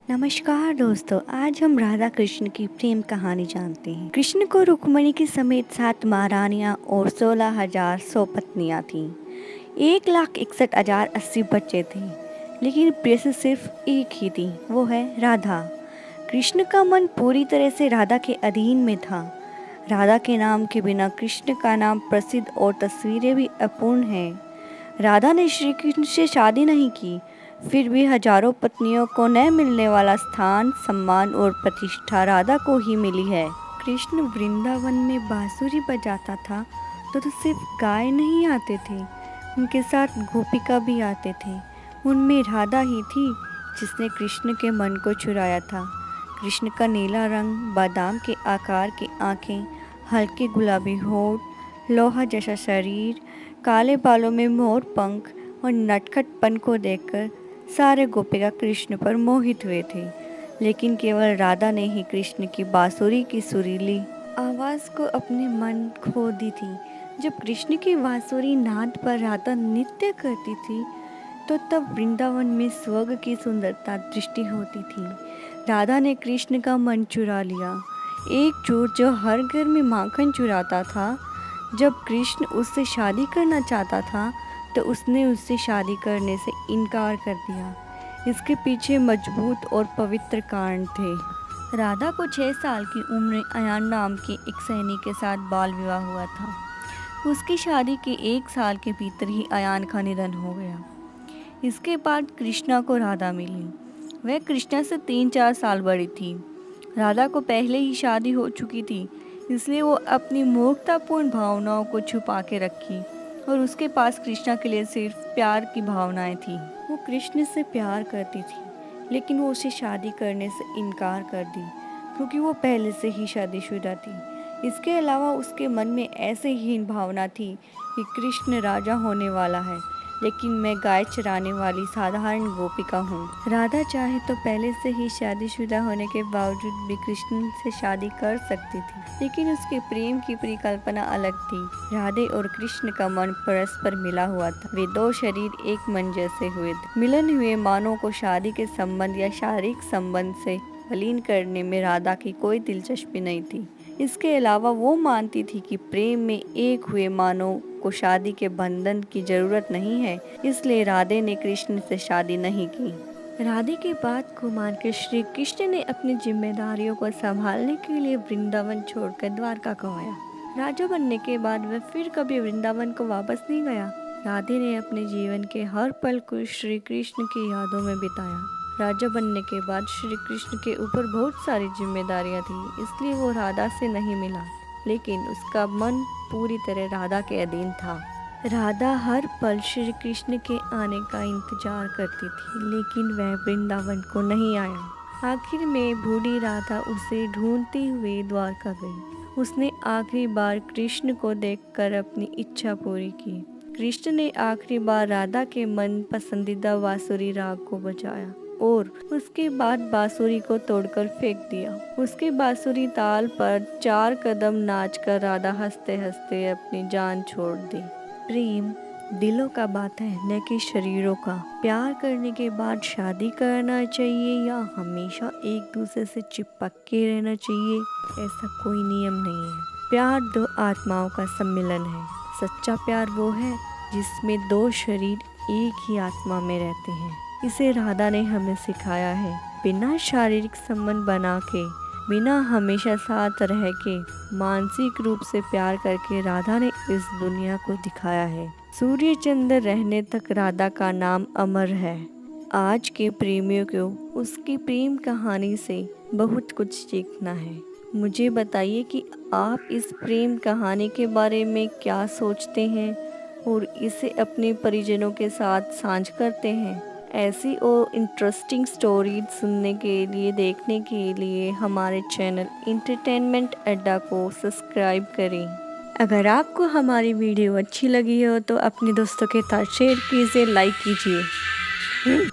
नमस्कार दोस्तों, आज हम राधा कृष्ण की प्रेम कहानी जानते हैं। कृष्ण को रुक्मिणी के समेत 7 महारानियां और 16,100 पत्नियां थीं। 1,61,080 बच्चे थे, लेकिन प्रेयसी सिर्फ एक ही थी, वो है राधा। कृष्ण का मन पूरी तरह से राधा के अधीन में था। राधा के नाम के बिना कृष्ण का नाम प्रसिद्ध और तस्वीरें भी अपूर्ण हैं। राधा ने श्री कृष्ण से शादी नहीं की, फिर भी हजारों पत्नियों को न मिलने वाला स्थान, सम्मान और प्रतिष्ठा राधा को ही मिली है। कृष्ण वृंदावन में बांसुरी बजाता था तो सिर्फ गाय नहीं आते थे, उनके साथ गोपिका भी आते थे। उनमें राधा ही थी जिसने कृष्ण के मन को चुराया था। कृष्ण का नीला रंग, बादाम के आकार की आंखें, हल्के गुलाबी होठ, लोहा जैसा शरीर, काले बालों में मोर पंख और नटखटपन को देखकर सारे गोपिका कृष्ण पर मोहित हुए थे। लेकिन केवल राधा ने ही कृष्ण की बांसुरी की सुरीली आवाज़ को अपने मन खो दी थी। जब कृष्ण की बांसुरी नाद पर राधा नृत्य करती थी तो तब वृंदावन में स्वर्ग की सुंदरता दृष्टि होती थी। राधा ने कृष्ण का मन चुरा लिया, एक चोर जो हर घर में माखन चुराता था। जब कृष्ण उससे शादी करना चाहता था तो उसने उससे शादी करने से इनकार कर दिया। इसके पीछे मजबूत और पवित्र कारण थे। राधा को 6 साल की उम्र में अयान नाम के एक सैनिक के साथ बाल विवाह हुआ था। उसकी शादी के 1 साल के भीतर ही अयान का निधन हो गया। इसके बाद कृष्णा को राधा मिली। वह कृष्णा से 3-4 साल बड़ी थी। राधा को पहले ही शादी हो चुकी थी, इसलिए वो अपनी मूर्खतापूर्ण भावनाओं को छुपा के रखी और उसके पास कृष्णा के लिए सिर्फ प्यार की भावनाएं थी। वो कृष्ण से प्यार करती थी, लेकिन वो उसे शादी करने से इनकार कर दी क्योंकि वो पहले से ही शादीशुदा थी। इसके अलावा उसके मन में ऐसे ही भावना थी कि कृष्ण राजा होने वाला है, लेकिन मैं गाय चराने वाली साधारण गोपिका हूँ। राधा चाहे तो पहले से ही शादीशुदा होने के बावजूद भी कृष्ण से शादी कर सकती थी, लेकिन उसके प्रेम की परिकल्पना अलग थी। राधे और कृष्ण का मन परस्पर मिला हुआ था। वे 2 शरीर एक मन जैसे हुए थे। मिलन हुए मानव को शादी के संबंध या शारीरिक संबंध से विलीन करने में राधा की कोई दिलचस्पी नहीं थी। इसके अलावा वो मानती थी कि प्रेम में एक हुए मानव को शादी के बंधन की जरूरत नहीं है, इसलिए राधे ने कृष्ण से शादी नहीं की। राधे की बात को मानकर श्री कृष्ण ने अपनी जिम्मेदारियों को संभालने के लिए वृंदावन छोड़कर द्वारका को आया। राजा बनने के बाद वह फिर कभी वृंदावन को वापस नहीं गया। राधे ने अपने जीवन के हर पल को श्री कृष्ण की यादों में बिताया। राजा बनने के बाद श्री कृष्ण के ऊपर बहुत सारी जिम्मेदारियां थी, इसलिए वो राधा से नहीं मिला, लेकिन उसका मन पूरी तरह राधा के अधीन था। राधा हर पल श्री कृष्ण के आने का इंतजार करती थी, लेकिन वह वृंदावन को नहीं आया। आखिर में बूढ़ी राधा उसे ढूंढती हुई द्वारका गई। उसने आखिरी बार कृष्ण को देखकर अपनी इच्छा पूरी की। कृष्ण ने आखिरी बार राधा के मन पसंदीदा बांसुरी राग को बजाया और उसके बाद बांसुरी को तोड़कर फेंक दिया। उसके बांसुरी ताल पर 4 कदम नाचकर राधा हंसते हंसते अपनी जान छोड़ दी। प्रेम दिलों का बात है, न कि शरीरों का। प्यार करने के बाद शादी करना चाहिए या हमेशा एक दूसरे से चिपक के रहना चाहिए, ऐसा कोई नियम नहीं है। प्यार 2 आत्माओं का सम्मिलन है। सच्चा प्यार वो है जिसमें 2 शरीर एक ही आत्मा में रहते हैं। इसे राधा ने हमें सिखाया है। बिना शारीरिक संबंध बना के, बिना हमेशा साथ रह के, मानसिक रूप से प्यार करके राधा ने इस दुनिया को दिखाया है। सूर्य चंद्र रहने तक राधा का नाम अमर है। आज के प्रेमियों को उसकी प्रेम कहानी से बहुत कुछ सीखना है। मुझे बताइए कि आप इस प्रेम कहानी के बारे में क्या सोचते हैं और इसे अपने परिजनों के साथ साझा करते हैं। ऐसी और इंटरेस्टिंग स्टोरीज सुनने के लिए, देखने के लिए हमारे चैनल एंटरटेनमेंट अड्डा को सब्सक्राइब करें। अगर आपको हमारी वीडियो अच्छी लगी हो तो अपने दोस्तों के साथ शेयर कीजिए, लाइक कीजिए।